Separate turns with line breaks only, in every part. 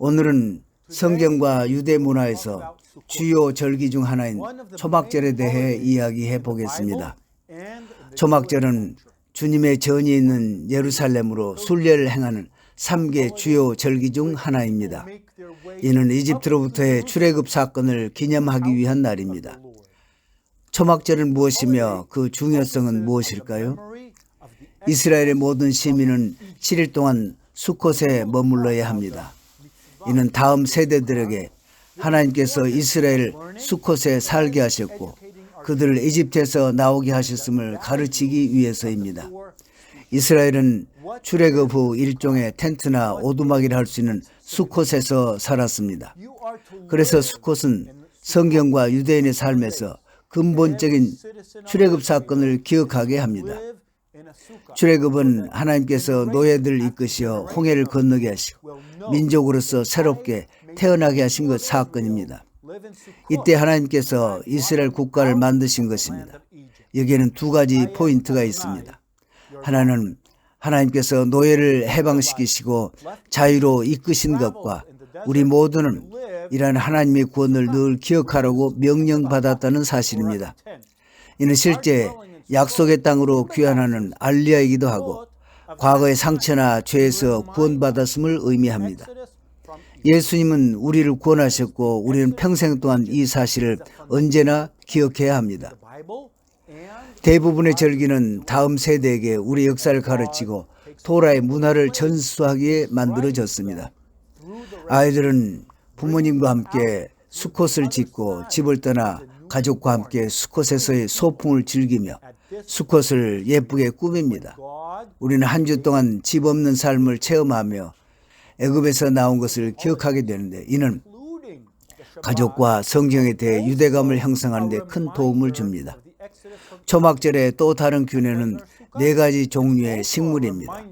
오늘은 성경과 유대 문화에서 주요 절기 중 하나인 초막절에 대해 이야기해 보겠습니다. 초막절은 주님의 전이 있는 예루살렘으로 순례를 행하는 3개 주요 절기 중 하나입니다. 이는 이집트로부터의 출애굽 사건을 기념하기 위한 날입니다. 초막절은 무엇이며 그 중요성은 무엇일까요? 이스라엘의 모든 시민은 7일 동안 수콧에 머물러야 합니다. 이는 다음 세대들에게 하나님께서 이스라엘 수콧에 살게 하셨고 그들을 이집트에서 나오게 하셨음을 가르치기 위해서입니다. 이스라엘은 출애굽 후 일종의 텐트나 오두막이라 할 수 있는 수콧에서 살았습니다. 그래서 수콧은 성경과 유대인의 삶에서 근본적인 출애굽 사건을 기억하게 합니다. 출애굽은 하나님께서 노예들을 이끄시어 홍해를 건너게 하시고 민족으로서 새롭게 태어나게 하신 것 사건입니다. 이때 하나님께서 이스라엘 국가를 만드신 것입니다. 여기에는 두 가지 포인트가 있습니다. 하나는 하나님께서 노예를 해방시키시고 자유로 이끄신 것과 우리 모두는 이러한 하나님의 구원을 늘 기억하라고 명령받았다는 사실입니다. 이는 실제 약속의 땅으로 귀환하는 알리야이기도 하고 과거의 상처나 죄에서 구원받았음을 의미합니다. 예수님은 우리를 구원하셨고 우리는 평생 동안 이 사실을 언제나 기억해야 합니다. 대부분의 절기는 다음 세대에게 우리 역사를 가르치고 토라의 문화를 전수하기에 만들어졌습니다. 아이들은 부모님과 함께 수콧을 짓고 집을 떠나 가족과 함께 수콧에서의 소풍을 즐기며 수콧을 예쁘게 꾸밉니다. 우리는 한 주 동안 집 없는 삶을 체험하며 애굽에서 나온 것을 기억하게 되는데 이는 가족과 성경에 대해 유대감을 형성하는 데 큰 도움을 줍니다. 초막절의 또 다른 균에는 4가지 종류의 식물입니다.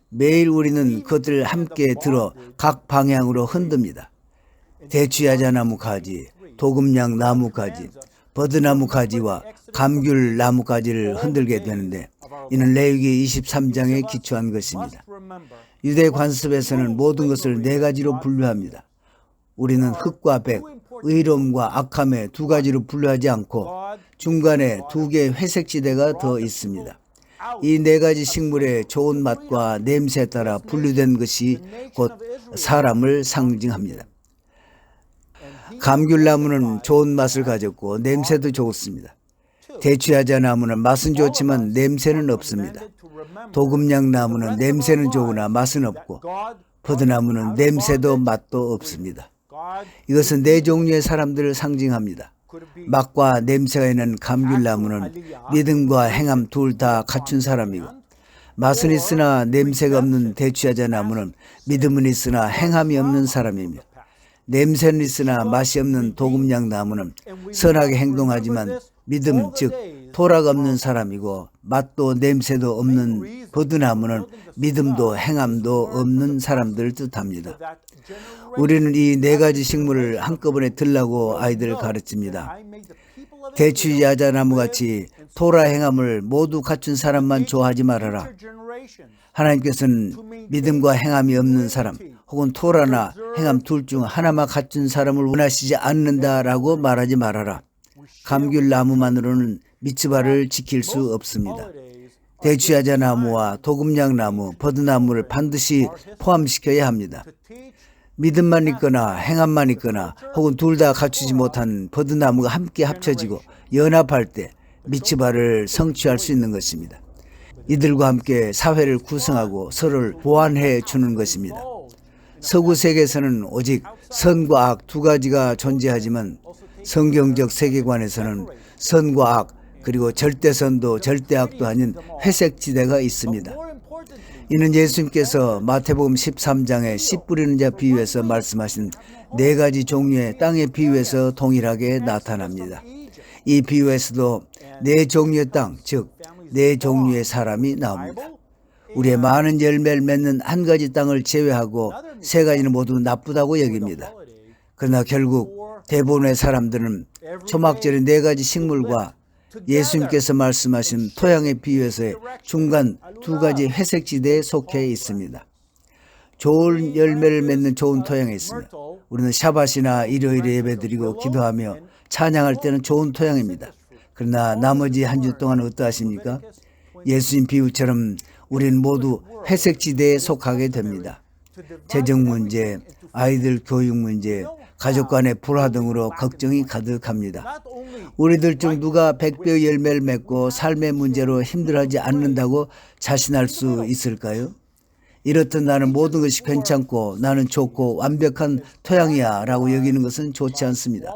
매일 우리는 그것들을 함께 들어 각 방향으로 흔듭니다. 대추야자나무 가지, 도금냥 나무 가지, 버드나무 가지와 감귤 나무 가지를 흔들게 되는데 이는 레위기 23장에 기초한 것입니다. 유대 관습에서는 모든 것을 4가지로 분류합니다. 우리는 흑과 백, 의로움과 악함의 2가지로 분류하지 않고 중간에 2개의 회색 지대가 더 있습니다. 이 4가지 식물의 좋은 맛과 냄새에 따라 분류된 것이 곧 사람을 상징합니다. 감귤나무는 좋은 맛을 가졌고 냄새도 좋습니다. 대추야자나무는 맛은 좋지만 냄새는 없습니다. 도금냥나무는 냄새는 좋으나 맛은 없고 버드나무는 냄새도 맛도 없습니다. 이것은 4종류의 사람들을 상징합니다. 맛과 냄새가 있는 감귤나무는 믿음과 행함 둘 다 갖춘 사람이고 맛은 있으나 냄새가 없는 대추야자나무는 믿음은 있으나 행함이 없는 사람이며 냄새는 있으나 맛이 없는 도금냥나무는 선하게 행동하지만 믿음 즉 토라가 없는 사람이고 맛도 냄새도 없는 버드나무는 믿음도 행함도 없는 사람들을 뜻합니다. 우리는 이 4가지 식물을 한꺼번에 들라고 아이들을 가르칩니다. 대추야자나무같이 토라 행함을 모두 갖춘 사람만 좋아하지 말아라. 하나님께서는 믿음과 행함이 없는 사람 혹은 토라나 행함 둘 중 하나만 갖춘 사람을 원하시지 않는다라고 말하지 말아라. 감귤나무만으로는 미츠바를 지킬 수 없습니다. 대추야자나무와 도금냥나무, 버드나무를 반드시 포함시켜야 합니다. 믿음만 있거나 행함만 있거나 혹은 둘 다 갖추지 못한 버드나무가 함께 합쳐지고 연합할 때 미츠바를 성취할 수 있는 것입니다. 이들과 함께 사회를 구성하고 서로를 보완해 주는 것입니다. 서구 세계에서는 오직 선과 악 2가지가 존재하지만 성경적 세계관에서는 선과 악 그리고 절대선도 절대악도 아닌 회색지대가 있습니다. 이는 예수님께서 마태복음 13장에 씨 뿌리는 자 비유에서 말씀하신 4가지 종류의 땅의 비유에서 동일하게 나타납니다. 이 비유에서도 4종류의 땅, 즉 4종류의 사람이 나옵니다. 우리의 많은 열매를 맺는 한 가지 땅을 제외하고 3가지는 모두 나쁘다고 여깁니다. 그러나 결국 대부분의 사람들은 초막절의 4가지 식물과 예수님께서 말씀하신 토양의 비유에서의 중간 2가지 회색 지대에 속해 있습니다. 좋은 열매를 맺는 좋은 토양에 있습니다. 우리는 샤밧이나 일요일에 예배드리고 기도하며 찬양할 때는 좋은 토양입니다. 그러나 나머지 한 주 동안은 어떠하십니까? 예수님 비유처럼 우리는 모두 회색지대에 속하게 됩니다. 재정 문제, 아이들 교육 문제, 가족 간의 불화 등으로 걱정이 가득합니다. 우리들 중 누가 100배의 열매를 맺고 삶의 문제로 힘들어하지 않는다고 자신할 수 있을까요? 이렇듯 나는 모든 것이 괜찮고 나는 좋고 완벽한 토양이야 라고 여기는 것은 좋지 않습니다.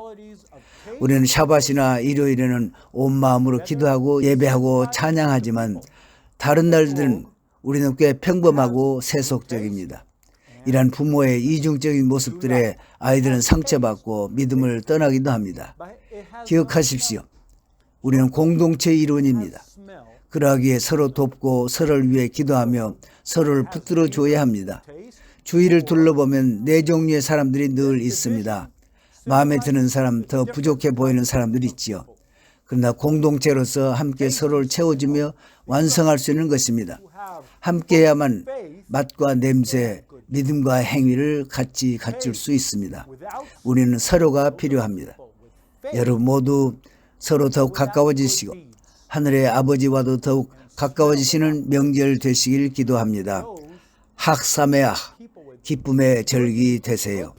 우리는 샤밧이나 일요일에는 온 마음으로 기도하고 예배하고 찬양하지만 다른 날들은 우리는 꽤 평범하고 세속적입니다. 이러한 부모의 이중적인 모습들에 아이들은 상처받고 믿음을 떠나기도 합니다. 기억하십시오. 우리는 공동체의 일원입니다. 그러하기에 서로 돕고 서로를 위해 기도하며 서로를 붙들어 줘야 합니다. 주위를 둘러보면 네 종류의 사람들이 늘 있습니다. 마음에 드는 사람, 더 부족해 보이는 사람들이 있지요. 그러나 공동체로서 함께 서로를 채워주며 완성할 수 있는 것입니다. 함께해야만 맛과 냄새, 믿음과 행위를 같이 갖출 수 있습니다. 우리는 서로가 필요합니다. 여러분 모두 서로 더욱 가까워지시고 하늘의 아버지와도 더욱 가까워지시는 명절 되시길 기도합니다. 학사메아, 기쁨의 절기 되세요.